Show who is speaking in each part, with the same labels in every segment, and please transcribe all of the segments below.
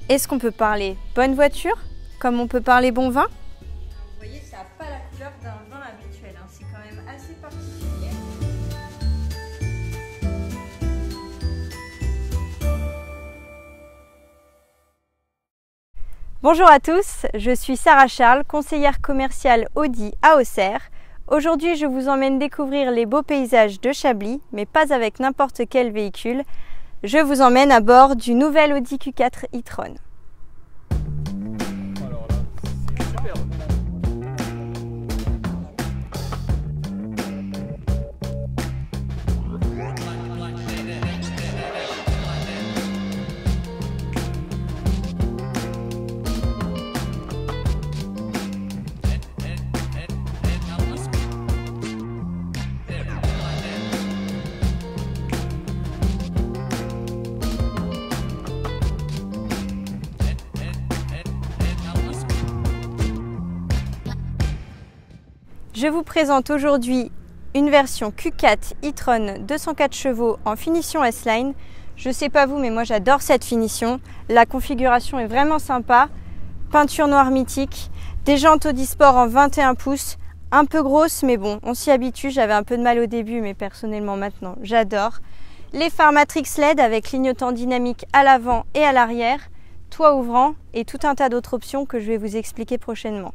Speaker 1: Est-ce qu'on peut parler bonne voiture, comme on peut parler bon vin?
Speaker 2: Vous voyez, ça n'a pas la couleur d'un vin habituel, hein. C'est quand même assez particulier.
Speaker 1: Bonjour à tous, je suis Sarah Charles, conseillère commerciale Audi à Auxerre. Aujourd'hui, je vous emmène découvrir les beaux paysages de Chablis, mais pas avec n'importe quel véhicule. Je vous emmène à bord du nouvel Audi Q4 e-tron.
Speaker 3: Alors là, c'est superbe.
Speaker 1: Je vous présente aujourd'hui une version Q4 e-tron 204 chevaux en finition S-Line. Je sais pas vous, mais moi j'adore cette finition. La configuration est vraiment sympa. Peinture noire mythique, des jantes Audi Sport en 21 pouces, un peu grosses, mais bon, on s'y habitue. J'avais un peu de mal au début, mais personnellement maintenant, j'adore. Les phares Matrix LED avec clignotant dynamique à l'avant et à l'arrière, toit ouvrant et tout un tas d'autres options que je vais vous expliquer prochainement.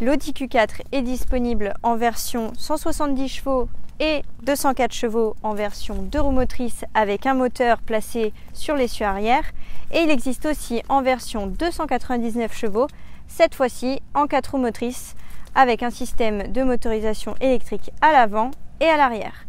Speaker 1: L'Audi Q4 est disponible en version 170 chevaux et 204 chevaux en version 2 roues motrices avec un moteur placé sur l'essieu arrière. Et il existe aussi en version 299 chevaux, cette fois-ci en 4 roues motrices avec un système de motorisation électrique à l'avant et à l'arrière.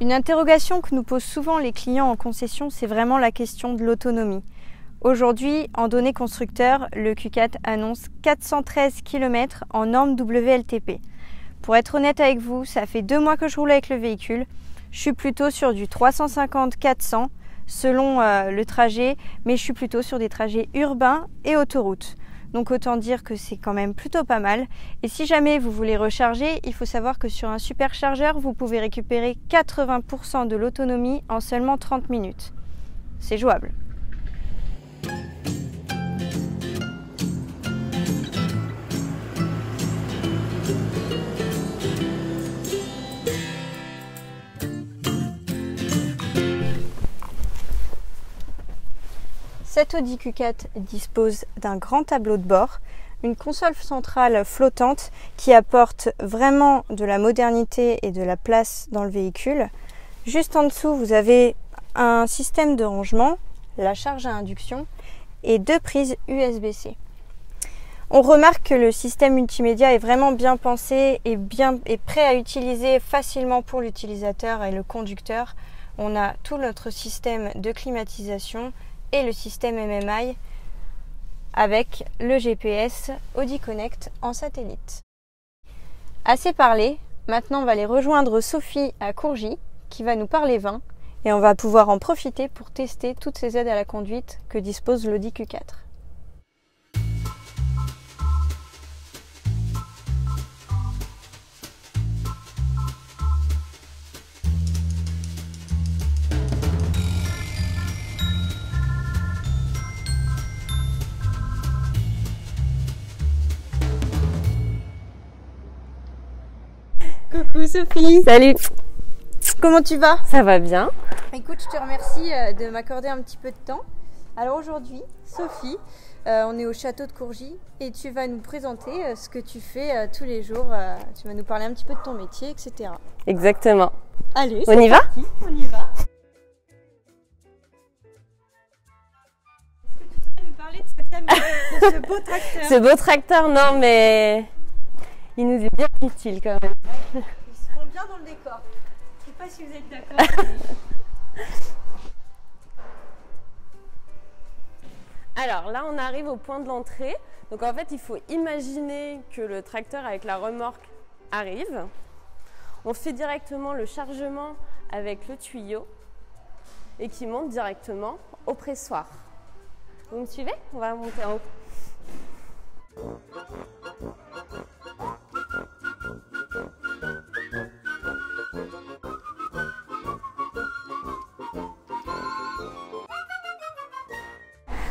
Speaker 1: Une interrogation que nous posent souvent les clients en concession, c'est vraiment la question de l'autonomie. Aujourd'hui, en données constructeurs, le Q4 annonce 413 km en norme WLTP. Pour être honnête avec vous, ça fait 2 mois que je roule avec le véhicule. Je suis plutôt sur du 350-400 selon le trajet, mais je suis plutôt sur des trajets urbains et autoroute. Donc autant dire que c'est quand même plutôt pas mal. Et si jamais vous voulez recharger, il faut savoir que sur un superchargeur, vous pouvez récupérer 80% de l'autonomie en seulement 30 minutes. C'est jouable. Cette Audi Q4 dispose d'un grand tableau de bord, une console centrale flottante qui apporte vraiment de la modernité et de la place dans le véhicule. Juste en dessous, vous avez un système de rangement, la charge à induction et 2 prises USB-C. On remarque que le système multimédia est vraiment bien pensé et prêt à utiliser facilement pour l'utilisateur et le conducteur. On a tout notre système de climatisation et le système MMI avec le GPS Audi Connect en satellite. Assez parlé, maintenant on va aller rejoindre Sophie à Courgy qui va nous parler vin et on va pouvoir en profiter pour tester toutes ces aides à la conduite que dispose l'Audi Q4.
Speaker 2: Coucou Sophie.
Speaker 1: Salut! Comment tu vas?
Speaker 2: Ça va bien.
Speaker 1: Écoute, je te remercie de m'accorder un petit peu de temps. Alors aujourd'hui, Sophie, on est au château de Courgy et tu vas nous présenter ce que tu fais tous les jours. Tu vas nous parler un petit peu de ton métier, etc.
Speaker 2: Exactement.
Speaker 1: Allez,
Speaker 2: on y va?
Speaker 1: On y va.
Speaker 2: ce beau tracteur.
Speaker 4: Ce beau tracteur, non, mais il nous est bien utile quand même.
Speaker 2: Ils seront bien dans le décor. Je sais pas si vous êtes d'accord.
Speaker 4: Alors là, on arrive au point de l'entrée. Donc en fait, il faut imaginer que le tracteur avec la remorque arrive. On fait directement le chargement avec le tuyau et qui monte directement au pressoir. Vous me suivez? On va monter en haut.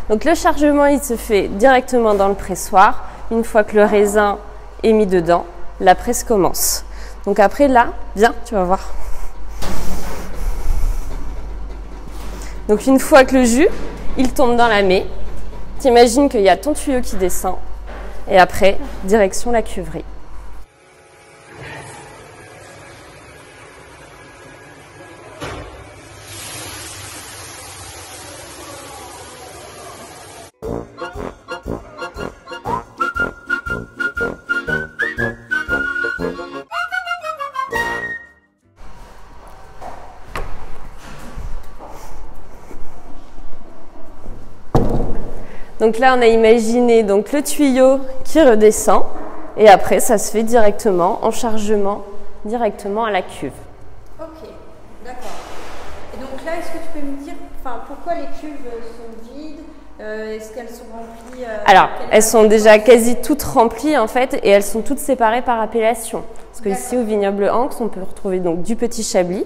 Speaker 4: Donc le chargement, il se fait directement dans le pressoir. Une fois que le raisin est mis dedans, la presse commence. Donc après là, viens, tu vas voir. Donc une fois que le jus, il tombe dans la mée, t'imagines qu'il y a ton tuyau qui descend. Et après, direction la cuverie. Donc là, on a imaginé donc, le tuyau qui redescend et après, ça se fait directement en chargement, directement à la cuve.
Speaker 2: Ok, d'accord. Et donc là, est-ce que tu peux me dire pourquoi les cuves sont vides? Est-ce qu'elles sont remplies
Speaker 4: Alors, elles sont déjà quasi toutes remplies en fait et elles sont toutes séparées par appellation. Parce que ici, au vignoble Anx, on peut retrouver donc du petit chablis,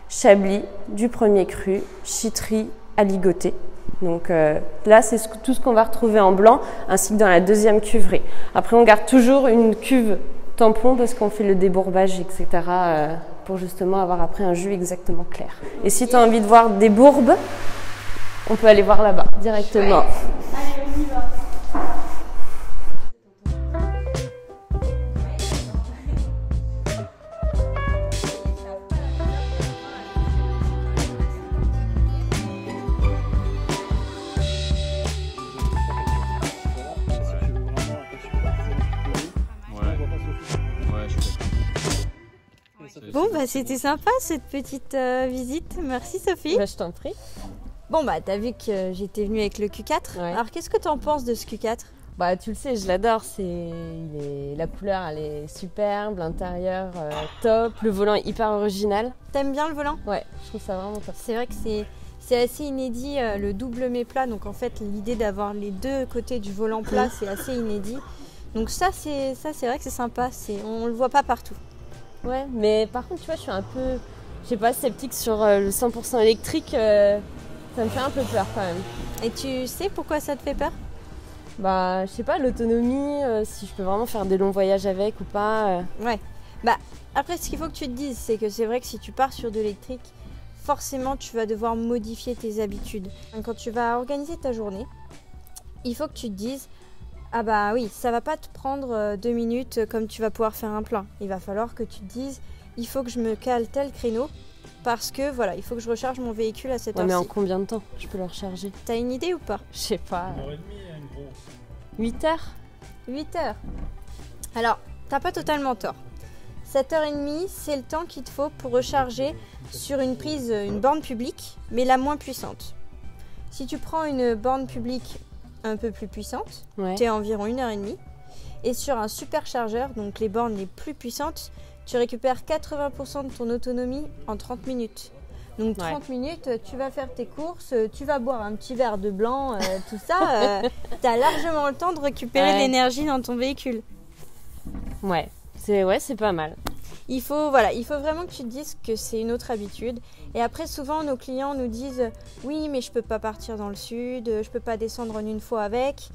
Speaker 4: chablis, du premier cru, chitterie, aligoté. Donc là, c'est tout ce qu'on va retrouver en blanc, ainsi que dans la deuxième cuverie. Après, on garde toujours une cuve tampon parce qu'on fait le débourbage, etc. Pour justement avoir après un jus exactement clair. Et si tu as envie de voir des bourbes, on peut aller voir là-bas directement.
Speaker 2: Allez, on y va.
Speaker 1: Bon, bah c'était sympa cette petite visite. Merci Sophie.
Speaker 4: Bah, je t'en prie.
Speaker 1: Bon, bah t'as vu que j'étais venue avec le Q4.
Speaker 4: Ouais.
Speaker 1: Alors qu'est-ce que t'en penses de ce Q4?
Speaker 4: Bah, tu le sais, je l'adore. La couleur, elle est superbe, l'intérieur top, le volant est hyper original.
Speaker 1: T'aimes bien le volant?
Speaker 4: Ouais, je trouve ça vraiment top.
Speaker 1: C'est vrai que c'est assez inédit, le double mets-plat. Donc en fait, l'idée d'avoir les deux côtés du volant plat, c'est assez inédit. Donc ça, c'est vrai que c'est sympa. On le voit pas partout.
Speaker 4: Ouais, mais par contre, tu vois, je suis un peu, je sais pas, sceptique sur le 100% électrique. Ça me fait un peu peur quand même.
Speaker 1: Et tu sais pourquoi ça te fait peur?
Speaker 4: Bah, je sais pas, l'autonomie, si je peux vraiment faire des longs voyages avec ou pas.
Speaker 1: Ouais. Bah, après, ce qu'il faut que tu te dises, c'est que c'est vrai que si tu pars sur de l'électrique, forcément, tu vas devoir modifier tes habitudes. Quand tu vas organiser ta journée, il faut que tu te dises, ah bah oui, ça va pas te prendre 2 minutes comme tu vas pouvoir faire un plein. Il va falloir que tu te dises, il faut que je me cale tel créneau parce que voilà, il faut que je recharge mon véhicule à cette heure-ci.
Speaker 4: Mais en combien de temps je peux le recharger?
Speaker 1: T'as une idée ou pas?
Speaker 4: Je sais pas. 8 heures?
Speaker 1: 8 heures. Alors, t'as pas totalement tort. 7h30, c'est le temps qu'il te faut pour recharger sur une borne publique, mais la moins puissante. Si tu prends une borne publique un peu plus puissante,
Speaker 4: Ouais.
Speaker 1: tu es à environ 1h30. Et sur un superchargeur, donc les bornes les plus puissantes, tu récupères 80% de ton autonomie en 30 minutes. Donc 30 minutes, tu vas faire tes courses, tu vas boire un petit verre de blanc, tout ça. Tu as largement le temps de récupérer de l'énergie dans ton véhicule.
Speaker 4: Ouais, c'est pas mal.
Speaker 1: Il faut vraiment que tu te dises que c'est une autre habitude. Et après, souvent, nos clients nous disent « Oui, mais je peux pas partir dans le sud, je peux pas descendre en une fois avec. »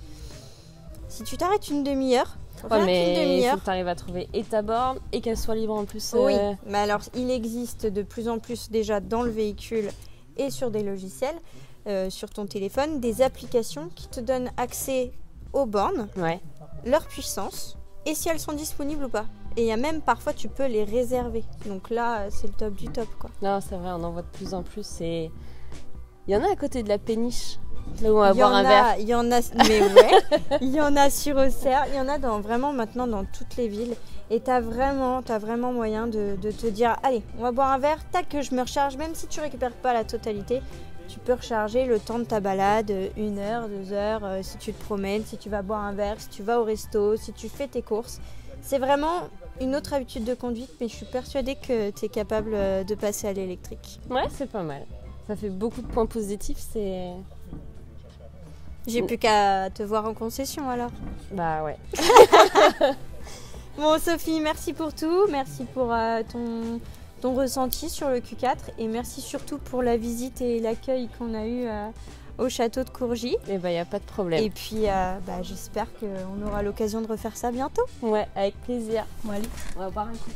Speaker 1: Si tu t'arrêtes une demi-heure,
Speaker 4: mais il faut que tu arrives à trouver et ta borne et qu'elle soit libre en plus.
Speaker 1: Oui, mais alors, il existe de plus en plus déjà dans le véhicule et sur des logiciels, sur ton téléphone, des applications qui te donnent accès aux bornes, leur puissance et si elles sont disponibles ou pas. Et il y a même parfois tu peux les réserver. Donc là, c'est le top du top, quoi.
Speaker 4: Non, c'est vrai, on en voit de plus en plus. Il y en a à côté de la péniche. Là où on va boire un verre.
Speaker 1: Il y en a, mais ouais, il y en a sur Auxerre, il y en a vraiment maintenant dans toutes les villes. Et t'as vraiment moyen de te dire, allez, on va boire un verre, tac, que je me recharge, même si tu récupères pas la totalité. Tu peux recharger le temps de ta balade, 1 heure, 2 heures, si tu te promènes, si tu vas boire un verre, si tu vas au resto, si tu fais tes courses. C'est vraiment une autre habitude de conduite, mais je suis persuadée que tu es capable de passer à l'électrique.
Speaker 4: Ouais, c'est pas mal. Ça fait beaucoup de points positifs, c'est...
Speaker 1: J'ai plus qu'à te voir en concession alors.
Speaker 4: Bah ouais.
Speaker 1: Bon Sophie, merci pour tout, merci pour ton ressenti sur le Q4 et merci surtout pour la visite et l'accueil qu'on a eu au château de Courgy.
Speaker 4: Et bah y a pas de problème.
Speaker 1: Et puis j'espère qu'on aura l'occasion de refaire ça bientôt.
Speaker 4: Ouais, avec plaisir.
Speaker 1: Bon allez,
Speaker 4: on va boire un coup.